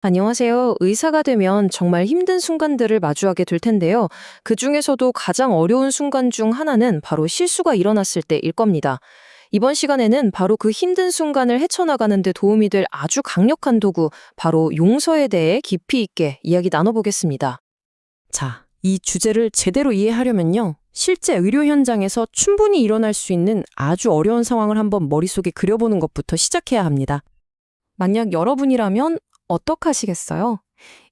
안녕하세요. 의사가 되면 정말 힘든 순간들을 마주하게 될 텐데요. 그 중에서도 가장 어려운 순간 중 하나는 바로 실수가 일어났을 때일 겁니다. 이번 시간에는 바로 그 힘든 순간을 헤쳐나가는 데 도움이 될 아주 강력한 도구, 바로 용서에 대해 깊이 있게 이야기 나눠보겠습니다. 자, 이 주제를 제대로 이해하려면요. 실제 의료 현장에서 충분히 일어날 수 있는 아주 어려운 상황을 한번 머릿속에 그려보는 것부터 시작해야 합니다. 만약 여러분이라면 어떡하시겠어요?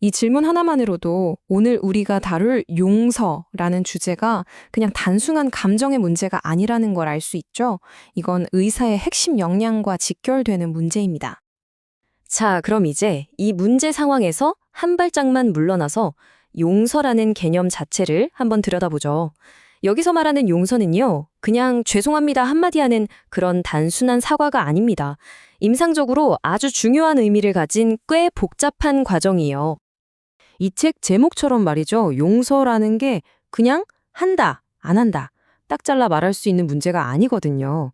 이 질문 하나만으로도 오늘 우리가 다룰 용서라는 주제가 그냥 단순한 감정의 문제가 아니라는 걸 알 수 있죠? 이건 의사의 핵심 역량과 직결되는 문제입니다. 자, 그럼 이제 이 문제 상황에서 한 발짝만 물러나서 용서라는 개념 자체를 한번 들여다보죠. 여기서 말하는 용서는요, 그냥 죄송합니다 한마디 하는 그런 단순한 사과가 아닙니다. 임상적으로 아주 중요한 의미를 가진 꽤 복잡한 과정이에요. 이 책 제목처럼 말이죠. 용서라는 게 그냥 한다, 안 한다, 딱 잘라 말할 수 있는 문제가 아니거든요.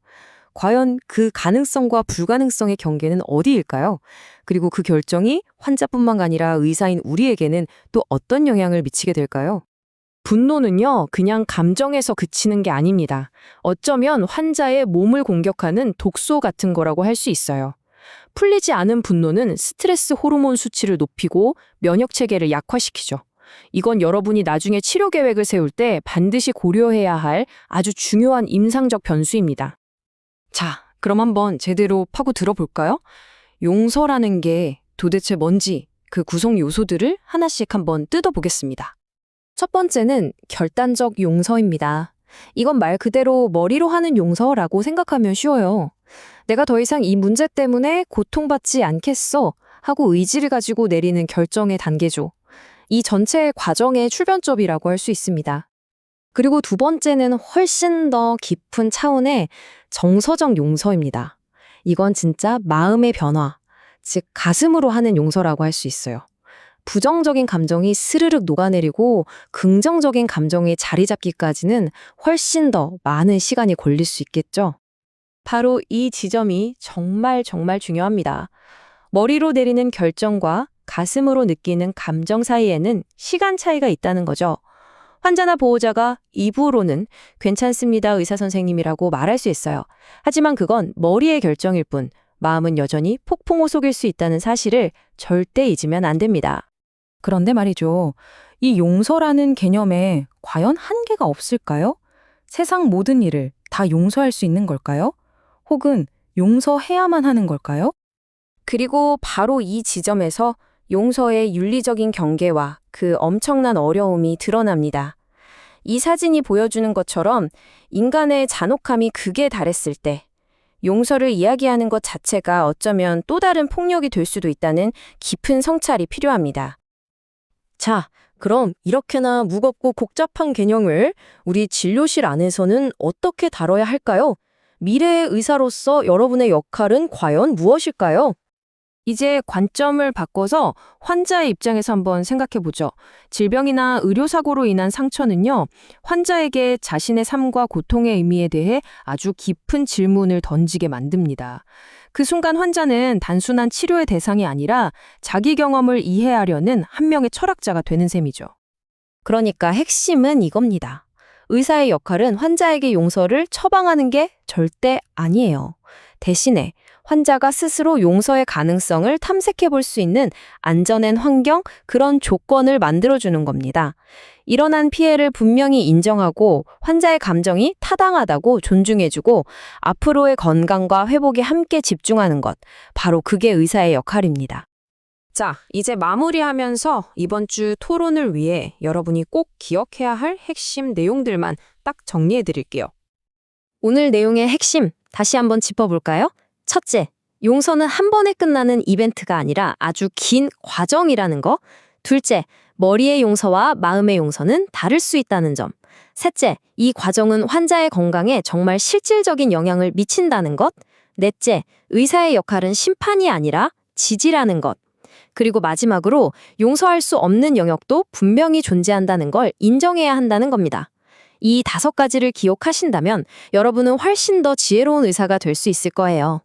과연 그 가능성과 불가능성의 경계는 어디일까요? 그리고 그 결정이 환자뿐만 아니라 의사인 우리에게는 또 어떤 영향을 미치게 될까요? 분노는요, 그냥 감정에서 그치는 게 아닙니다. 어쩌면 환자의 몸을 공격하는 독소 같은 거라고 할 수 있어요. 풀리지 않은 분노는 스트레스 호르몬 수치를 높이고 면역 체계를 약화시키죠. 이건 여러분이 나중에 치료 계획을 세울 때 반드시 고려해야 할 아주 중요한 임상적 변수입니다. 자, 그럼 한번 제대로 파고 들어볼까요? 용서라는 게 도대체 뭔지 그 구성 요소들을 하나씩 한번 뜯어보겠습니다. 첫 번째는 결단적 용서입니다. 이건 말 그대로 머리로 하는 용서라고 생각하면 쉬워요. 내가 더 이상 이 문제 때문에 고통받지 않겠어 하고 의지를 가지고 내리는 결정의 단계죠. 이 전체 과정의 출변점이라고 할 수 있습니다. 그리고 두 번째는 훨씬 더 깊은 차원의 정서적 용서입니다. 이건 진짜 마음의 변화, 즉 가슴으로 하는 용서라고 할 수 있어요. 부정적인 감정이 스르륵 녹아내리고 긍정적인 감정이 자리 잡기까지는 훨씬 더 많은 시간이 걸릴 수 있겠죠. 바로 이 지점이 정말 중요합니다. 머리로 내리는 결정과 가슴으로 느끼는 감정 사이에는 시간 차이가 있다는 거죠. 환자나 보호자가 입으로는 괜찮습니다, 의사 선생님이라고 말할 수 있어요. 하지만 그건 머리의 결정일 뿐, 마음은 여전히 폭풍우 속일 수 있다는 사실을 절대 잊으면 안 됩니다. 그런데 말이죠. 이 용서라는 개념에 과연 한계가 없을까요? 세상 모든 일을 다 용서할 수 있는 걸까요? 혹은 용서해야만 하는 걸까요? 그리고 바로 이 지점에서 용서의 윤리적인 경계와 그 엄청난 어려움이 드러납니다. 이 사진이 보여주는 것처럼 인간의 잔혹함이 극에 달했을 때 용서를 이야기하는 것 자체가 어쩌면 또 다른 폭력이 될 수도 있다는 깊은 성찰이 필요합니다. 자, 그럼 이렇게나 무겁고 복잡한 개념을 우리 진료실 안에서는 어떻게 다뤄야 할까요? 미래의 의사로서 여러분의 역할은 과연 무엇일까요? 이제 관점을 바꿔서 환자의 입장에서 한번 생각해 보죠. 질병이나 의료사고로 인한 상처는요, 환자에게 자신의 삶과 고통의 의미에 대해 아주 깊은 질문을 던지게 만듭니다. 그 순간 환자는 단순한 치료의 대상이 아니라 자기 경험을 이해하려는 한 명의 철학자가 되는 셈이죠. 그러니까 핵심은 이겁니다. 의사의 역할은 환자에게 용서를 처방하는 게 절대 아니에요. 대신에 환자가 스스로 용서의 가능성을 탐색해 볼 수 있는 안전한 환경, 그런 조건을 만들어주는 겁니다. 일어난 피해를 분명히 인정하고 환자의 감정이 타당하다고 존중해주고 앞으로의 건강과 회복에 함께 집중하는 것, 바로 그게 의사의 역할입니다. 자, 이제 마무리하면서 이번 주 토론을 위해 여러분이 꼭 기억해야 할 핵심 내용들만 딱 정리해 드릴게요. 오늘 내용의 핵심 다시 한번 짚어볼까요? 첫째, 용서는 한 번에 끝나는 이벤트가 아니라 아주 긴 과정이라는 거. 둘째, 머리의 용서와 마음의 용서는 다를 수 있다는 점. 셋째, 이 과정은 환자의 건강에 정말 실질적인 영향을 미친다는 것. 넷째, 의사의 역할은 심판이 아니라 지지라는 것. 그리고 마지막으로 용서할 수 없는 영역도 분명히 존재한다는 걸 인정해야 한다는 겁니다. 이 5가지를 기억하신다면 여러분은 훨씬 더 지혜로운 의사가 될 수 있을 거예요.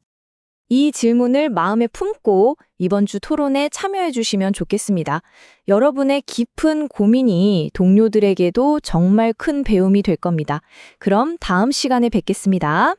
이 질문을 마음에 품고 이번 주 토론에 참여해 주시면 좋겠습니다. 여러분의 깊은 고민이 동료들에게도 정말 큰 배움이 될 겁니다. 그럼 다음 시간에 뵙겠습니다.